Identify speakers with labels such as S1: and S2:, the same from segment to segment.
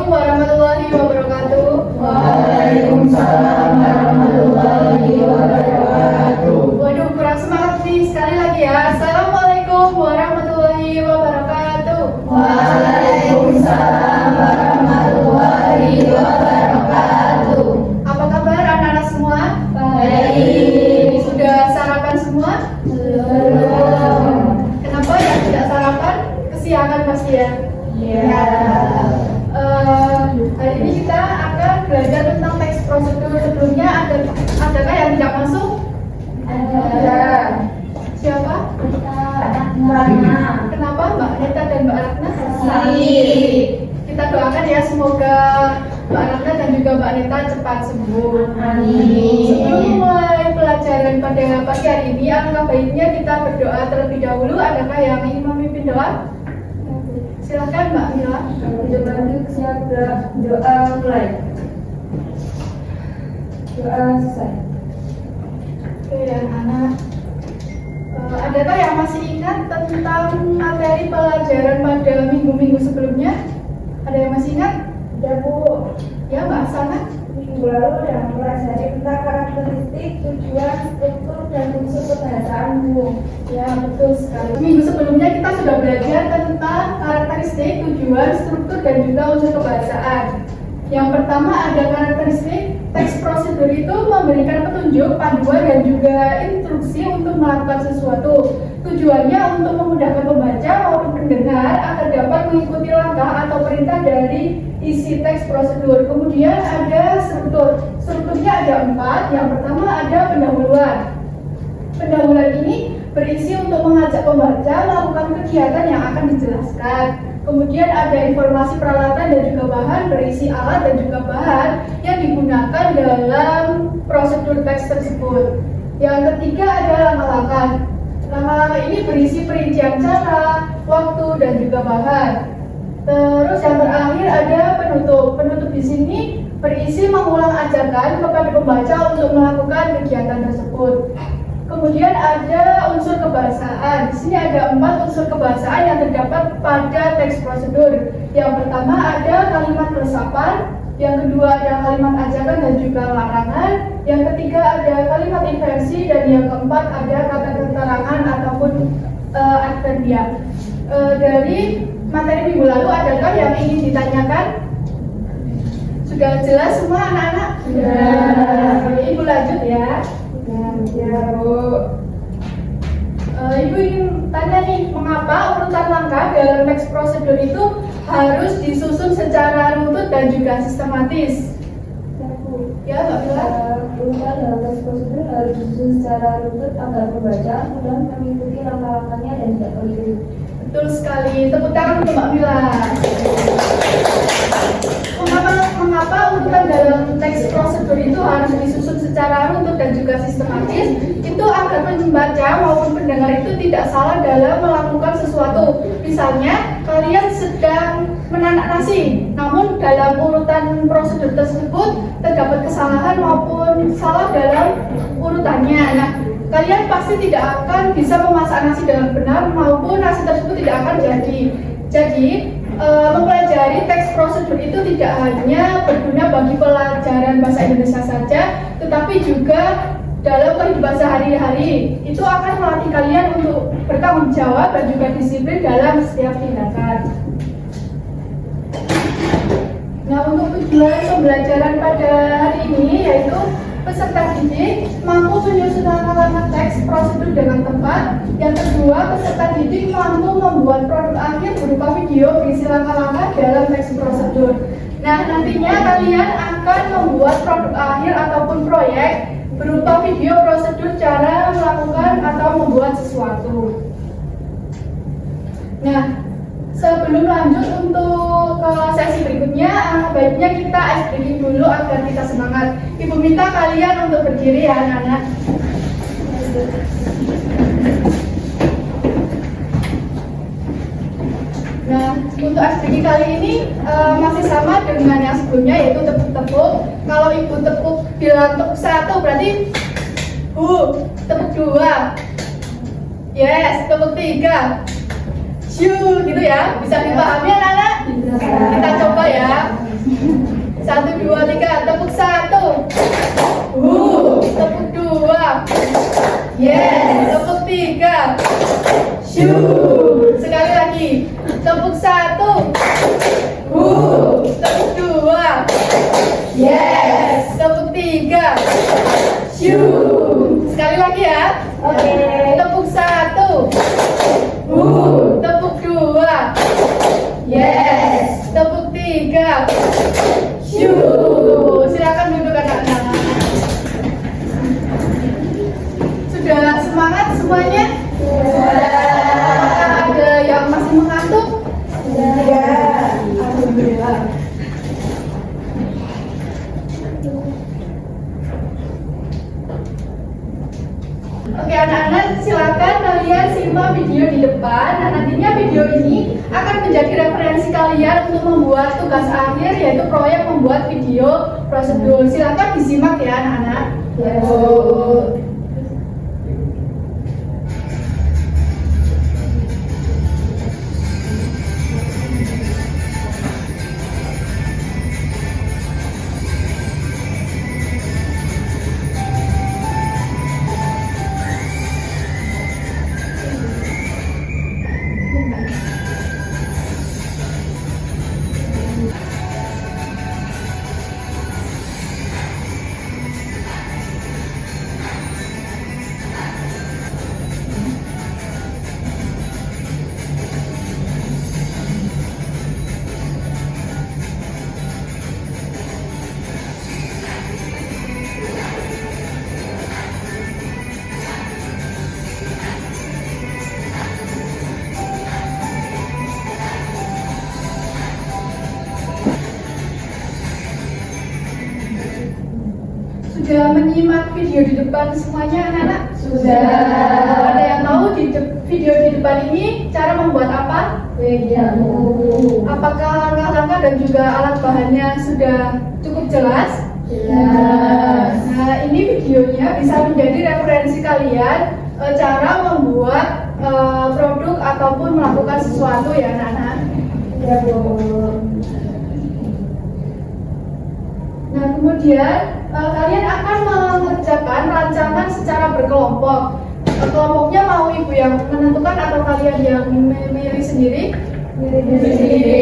S1: warahmatullahi wabarakatuh.
S2: Waalaikumsalam warahmatullahi wabarakatuh.
S1: Waduh, kurang semangat nih. Sekali lagi ya. Assalamualaikum warahmatullahi wabarakatuh.
S2: Waalaikumsalam warahmatullahi wabarakatuh.
S1: Apa kabar anak-anak semua?
S2: Baik.
S1: Sudah sarapan semua?
S2: Belum.
S1: Kenapa ya tidak sarapan? Kesiangan pasti ya?
S2: Ya.
S1: Hari ini kita akan belajar tentang teks prosedur. Sebelumnya adakah yang tidak masuk?
S2: Ada.
S1: Siapa?
S2: Mana?
S1: Kenapa Mbak Neta dan Mbak Ratna?
S2: Sakit.
S1: Kita doakan ya, semoga Mbak Ratna dan juga Mbak Neta cepat sembuh.
S2: Amin.
S1: Sebelum mulai pelajaran pada pagi hari ini, alangkah baiknya kita berdoa terlebih dahulu. Adakah yang ingin memimpin doa? Silakan Mbak Mila.
S2: Doa mulai. Doa selesai.
S1: Oke anak. Adakah yang masih ingat tentang materi pelajaran pada minggu-minggu sebelumnya? Ada yang masih ingat?
S2: Ya Bu.
S1: Ya Mbak Sana.
S2: Minggu lalu yang mempelajari tentang karakteristik, tujuan, struktur, dan unsur kebahasaan Bu.
S1: Ya betul sekali. Minggu sebelumnya kita sudah belajar tentang karakteristik, tujuan, struktur, dan juga unsur kebahasaan. Yang pertama ada karakteristik. Teks prosedur itu memberikan petunjuk, panduan, dan juga instruksi untuk melakukan sesuatu. Tujuannya untuk memudahkan pembaca maupun pendengar agar dapat mengikuti langkah atau perintah dari isi teks prosedur. Kemudian ada struktur. Strukturnya ada 4. Yang pertama ada pendahuluan. Pendahuluan ini berisi untuk mengajak pembaca melakukan kegiatan yang akan dijelaskan. Kemudian ada informasi peralatan dan juga bahan, berisi alat dan juga bahan yang digunakan dalam prosedur teks tersebut. Yang ketiga ada langkah-langkah. Langkah-langkah ini berisi perincian cara, waktu dan juga bahan. Terus yang terakhir ada penutup. Penutup di sini berisi mengulang ajakan kepada pembaca untuk melakukan kegiatan tersebut. Kemudian ada unsur kebahasaan. Di sini ada 4 unsur kebahasaan yang terdapat pada teks prosedur. Yang pertama ada kalimat resapan, yang kedua ada kalimat ajakan dan juga larangan, yang ketiga ada kalimat inversi, dan yang keempat ada kata keterangan ataupun adverbial. Dari materi minggu lalu adakah yang ingin ditanyakan? Sudah jelas semua anak-anak?
S2: Sudah.
S1: Ibu lanjut ya.
S2: Ya Bu.
S1: Ibu ingin tanya nih, mengapa urutan langkah dalam teks prosedur itu harus disusun secara runtut dan juga sistematis?
S2: Ya Bu.
S1: Ya, Mbak Mila?
S2: Urutan dalam teks prosedur harus disusun secara runtut agar pembaca mudah mengikuti langkah-langkahnya dan tidak keliru.
S1: Betul sekali. Tepuk tangan untuk Mbak Mila. Mengapa urutan dalam teks prosedur itu harus disusun secara runtut dan juga sistematis? Itu agar pembaca maupun pendengar itu tidak salah dalam melakukan sesuatu. Misalnya, kalian sedang menanak nasi, namun dalam urutan prosedur tersebut terdapat kesalahan maupun salah dalam urutannya. Nah, kalian pasti tidak akan bisa memasak nasi dengan benar maupun nasi tersebut tidak akan jadi. Jadi, mempelajari teks prosedur itu tidak hanya berguna bagi pelajaran bahasa Indonesia saja, tetapi juga dalam kehidupan sehari-hari. Itu akan melatih kalian untuk bertanggung jawab dan juga disiplin dalam setiap tindakan. Nah, untuk tujuan pembelajaran pada hari ini yaitu peserta didik mampu menyusun langkah-langkah teks prosedur dengan tepat. Yang kedua, peserta didik mampu membuat produk akhir berupa video berisi langkah-langkah dalam teks prosedur. Nah, nantinya kalian akan membuat produk akhir ataupun proyek berupa video prosedur cara melakukan atau membuat sesuatu. Nah, sebelum lanjut untuk ke sesi berikutnya, baiknya kita ice breaking dulu agar kita semangat. Ibu minta kalian untuk berdiri ya anak-anak. Nah, untuk ice breaking kali ini masih sama dengan yang sebelumnya, yaitu tepuk-tepuk. Kalau ibu tepuk bilang tepuk 1 berarti tepuk 2. Yes, tepuk 3. Gitu ya, bisa dipahami anak-anak? Kita coba ya. Oke, tepuk 1. Tepuk 2. Yes. Tepuk 3. Silakan duduk anak-anak. Sudah semangat semuanya? Apakah ada yang masih mengantuk? Alhamdulillah. Oke anak-anak, silakan kalian simak video di depan. Nah, nantinya video ini akan menjadi referensi kalian untuk membuat tugas akhir, yaitu proyek membuat video prosedur. Silakan disimak ya anak-anak. Sudah menyimak video di depan semuanya anak-anak? Sudah. Ada yang tahu video di depan ini cara membuat apa? Apakah langkah-langkah dan juga alat bahannya sudah cukup jelas? Jelas. Nah, ini videonya bisa menjadi referensi kalian cara membuat produk ataupun melakukan sesuatu ya anak-anak.
S2: Ya, Bu.
S1: Nah, kemudian kalian akan mengerjakan rancangan secara berkelompok. Kelompoknya mau ibu yang menentukan atau kalian yang memilih sendiri? Milih sendiri.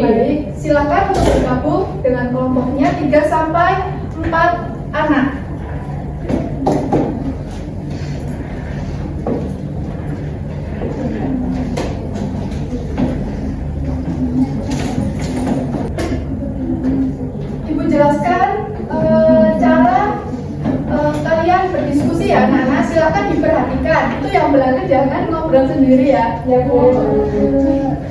S1: Baik, silakan untuk bergabung dengan kelompoknya 3 sampai 4 anak. Ibu jelaskan cara kalian berdiskusi ya anak-anak, silakan diperhatikan. Itu yang belakang jangan ngobrol sendiri ya. Ya Bu.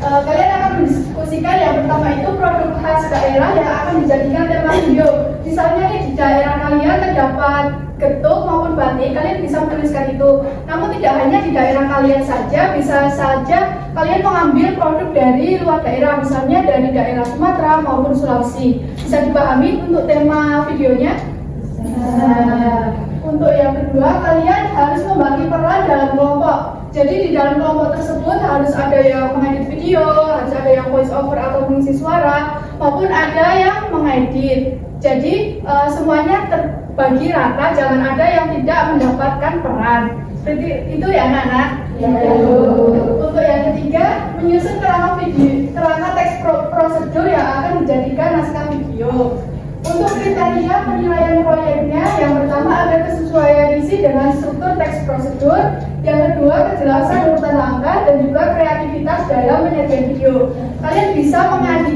S1: Kalian akan mendiskusikan yang pertama itu produk khas daerah yang akan dijadikan tema video. Misalnya nih di daerah kalian terdapat getuk maupun batik, kalian bisa menuliskan itu. Namun tidak hanya di daerah kalian saja, bisa saja kalian mengambil produk dari luar daerah, misalnya dari daerah Sumatera maupun Sulawesi. Bisa dipahami untuk tema videonya? Untuk yang kedua, kalian harus membagi peran dalam kelompok. Jadi di dalam kelompok tersebut harus ada yang mengedit video, harus ada yang voice over atau mengisi suara, maupun ada yang mengedit. Jadi semuanya terbagi rata, jangan ada yang tidak mendapatkan peran. Seperti itu ya anak-anak. Ya. Untuk yang ketiga, menyusun kerangka teks prosedur yang akan dijadikan naskah video. Untuk kriteria penilaian proyeknya, yang pertama ada kesesuaian isi dengan struktur teks prosedur, yang kedua kejelasan urutan langkah, dan juga kreativitas dalam menyajikan video. Kalian bisa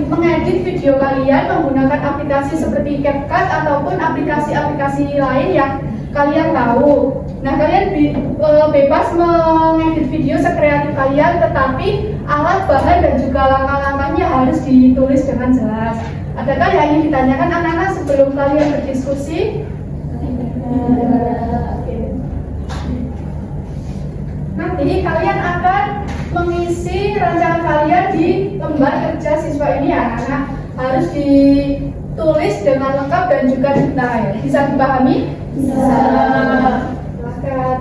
S1: mengedit video kalian menggunakan aplikasi seperti CapCut ataupun aplikasi-aplikasi lain yang kalian tahu. Nah, kalian bebas mengedit video sekreatif kalian, tetapi alat bahan dan juga langkah-langkahnya harus ditulis dengan jelas. Adakah yang ingin ditanyakan anak-anak sebelum kalian berdiskusi? Nanti kalian akan mengisi rancangan kalian di lembar kerja siswa ini anak-anak. Harus ditulis dengan lengkap dan juga detail. Bisa dipahami? Bisa. Silakan.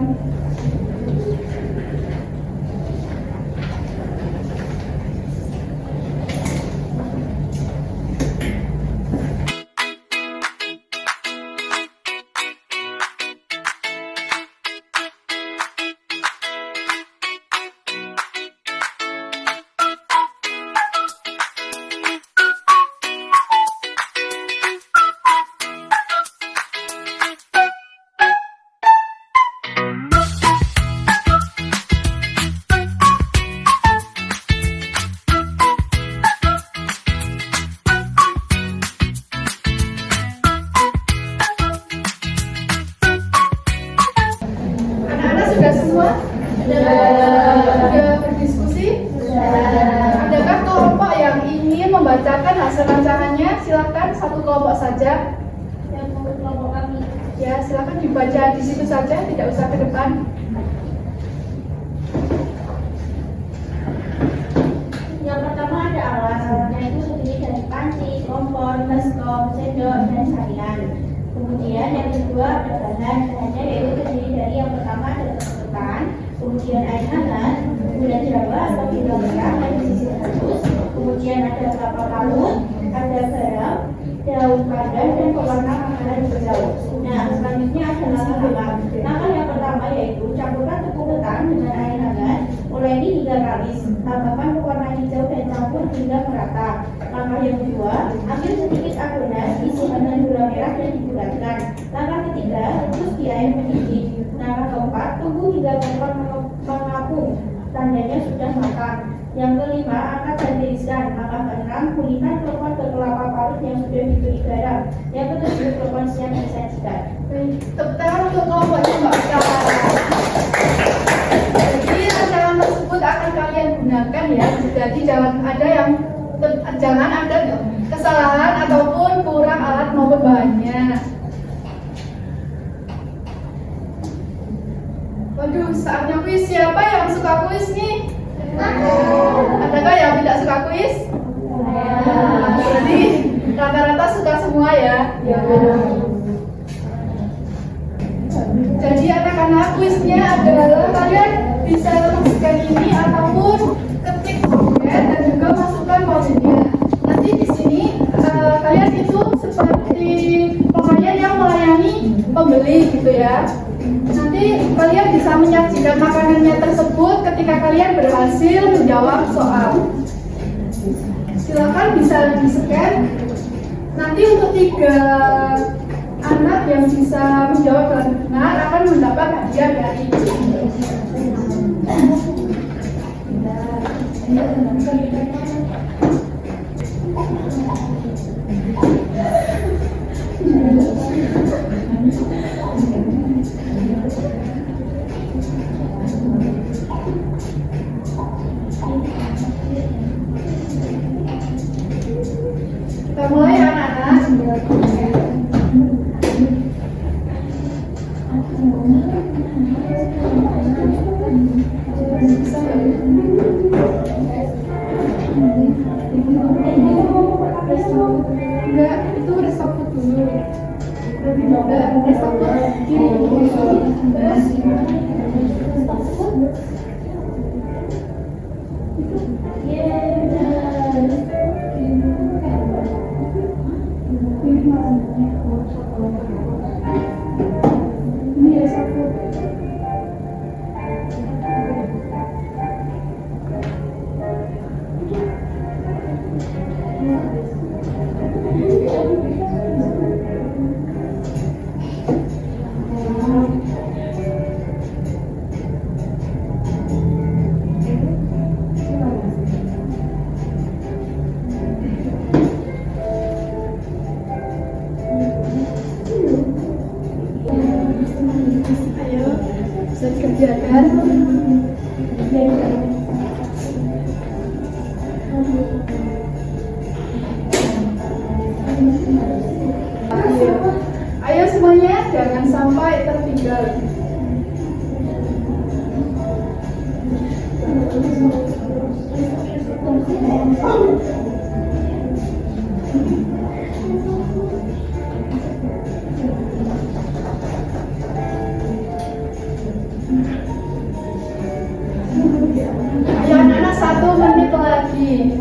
S1: silakan hasil rancangannya, silakan satu kelompok saja.
S2: Yang untuk kelompok kami.
S1: Ya, silakan dibaca di situ saja, tidak usah ke depan.
S2: Yang pertama ada alat, alatnya itu terdiri dari panci, kompor, baskom, sendok, dan saringan. Kemudian yang kedua ada bahan, bahannya yaitu terdiri dari yang pertama ada ketan, kemudian air hangat, gula jawa atau gula merah yang disisir halus, kemudian ada kelapa parut, ada garam, daun pandan, dan pewarna makanan hijau. Nah, selanjutnya adalah langkah. Langkah yang pertama yaitu campurkan tepung ketan dengan air hangat, uleni hingga kalis, tambahkan pewarna hijau dan campur hingga merata. Langkah yang kedua, ambil sedikit adonan, isi dengan gula merah dan dibulatkan. Langkah ketiga, rebus di air mendidih. Langkah keempat, tunggu hingga kompor mengapung, tandanya sudah matang. Yang kelima, angkat dan tiriskan. Langkah keenam, pulihkan klepon ke kelapa parut yang sudah diberi garam. Yang ketujuh, klepon siap disajikan.
S1: Tepuk tangan untuk kelompoknya Mbak Sarah. Jadi rancangan tersebut akan kalian gunakan ya. Jadi jangan ada kesalahan ataupun kurang alat maupun bahannya. Waduh, saatnya kuis. Siapa yang suka kuis nih? Adakah yang tidak suka kuis? Jadi rata-rata suka semua ya. Jadi anak-anak, kuisnya adalah kalian bisa memasukkan ini ataupun ketik dan juga masukkan kodenya. Nanti di sini kalian itu seperti pelayan yang melayani pembeli gitu ya. Nanti kalian bisa menyajikan makanannya tersebut ketika kalian berhasil menjawab soal. Silakan bisa di-scan. Nanti untuk 3 anak yang bisa menjawab dengan benar akan mendapat hadiah dari kita mulai ya anak-anak. Enggak, itu restart dulu. Enggak, restart dulu. Ini restart. Ayo, bisa dikerjakan. Ayo semuanya, jangan sampai tertinggal. Ayo anak-anak, 1 menit lagi.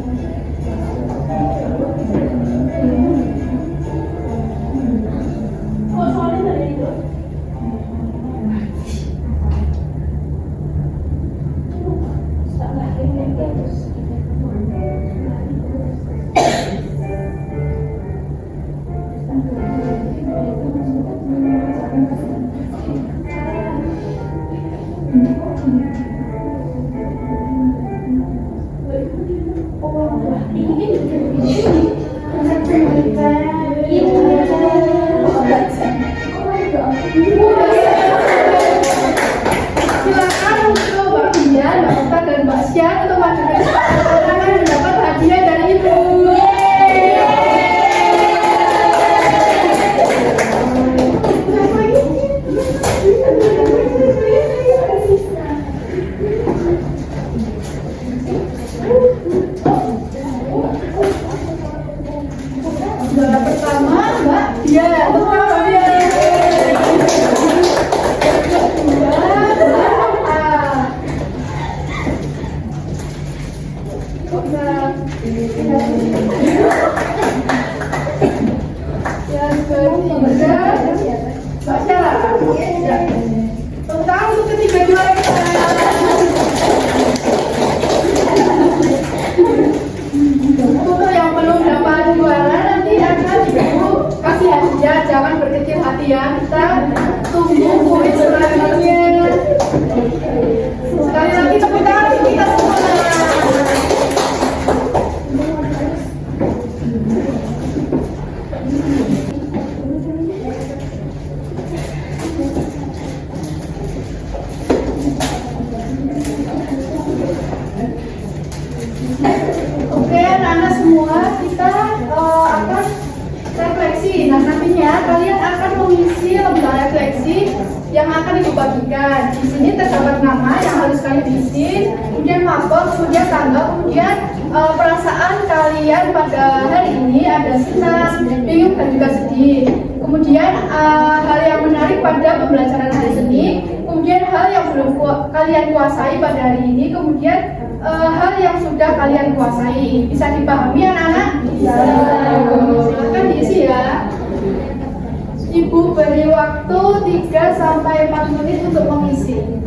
S1: Oke, anak-anak semua, kita akan refleksi. Nah, nantinya kalian akan mengisi lembar refleksi yang akan ibu bagikan. Di sini terdapat nama yang harus kalian isi, kemudian mabok, kemudian tanggal, kemudian perasaan kalian pada hari ini ada senang, bingung dan juga sedih. Kemudian hal yang menarik pada pembelajaran hari ini, kemudian hal yang belum kalian kuasai pada hari ini, kemudian hal yang sudah kalian kuasai. Bisa dipahami anak-anak? Bisa. Silakan diisi ya. Ibu beri waktu 3 sampai 4 menit untuk mengisi.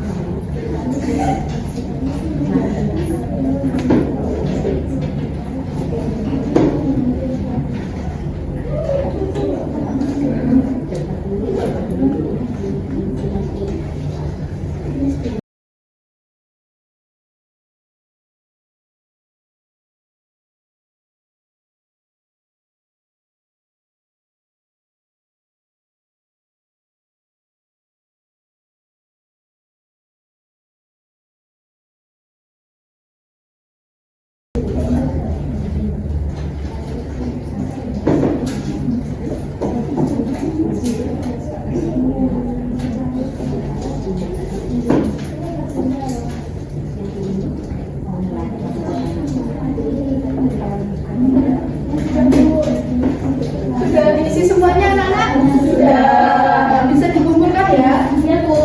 S1: Sudah diisi semuanya anak-anak? Sudah. Bisa dikumpulkan ya?
S2: Iya, Bu.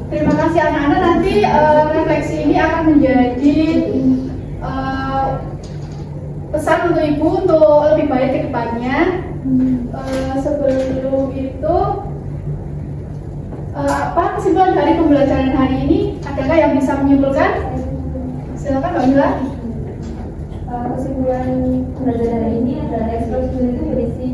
S1: Terima kasih anak-anak. Nanti refleksi ini akan menjadi pesan untuk ibu untuk lebih baik ke depannya. Sebelum itu, apa kesimpulan dari pembelajaran hari ini? Adakah yang bisa menyimpulkan? Silakan Mbak Mila.
S3: Kesimpulan pembelajaran hari ini adalah ekspresi itu berisi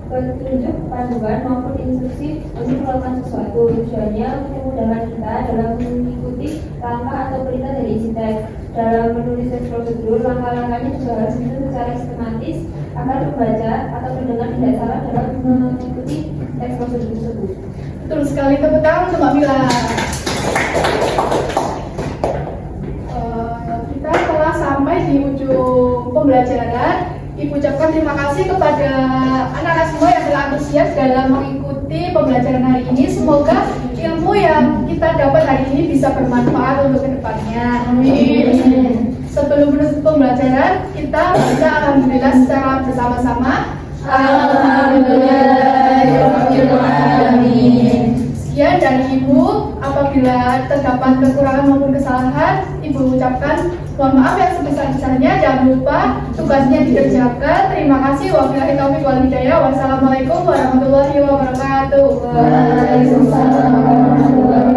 S3: petunjuk, panduan maupun instruksi untuk melakukan sesuatu. Tujuannya untuk memudahkan kita dalam mengikuti langkah atau perintah dari isi teks. Dalam menulis teks prosedur, langkah-langkahnya juga harus disusun secara sistematis agar pembaca atau pendengar tidak salah dalam mengikuti teks prosedur tersebut.
S1: Betul sekali, tepuk tangan untuk Mbak Mila. Kita telah sampai di ujung pembelajaran. Ibu ucapkan terima kasih kepada anak-anak semua yang telah antusias dalam mengikuti pembelajaran hari ini. Semoga ilmu yang kita dapat hari ini bisa bermanfaat untuk kedepannya. Amin. Sebelum menutup pembelajaran, kita baca alhamdulillah secara bersama-sama. Alhamdulillahirrahmanirrahim. Sekian dari Ibu. Apabila terdapat kekurangan maupun kesalahan, Ibu ucapkan mohon maaf yang sebesar-besarnya. Jangan lupa tugasnya dikerjakan. Terima kasih. Wabillahi taufiq wal hidayah. Wassalamualaikum warahmatullahi wabarakatuh.
S3: Waalaikumsalam warahmatullahi wabarakatuh.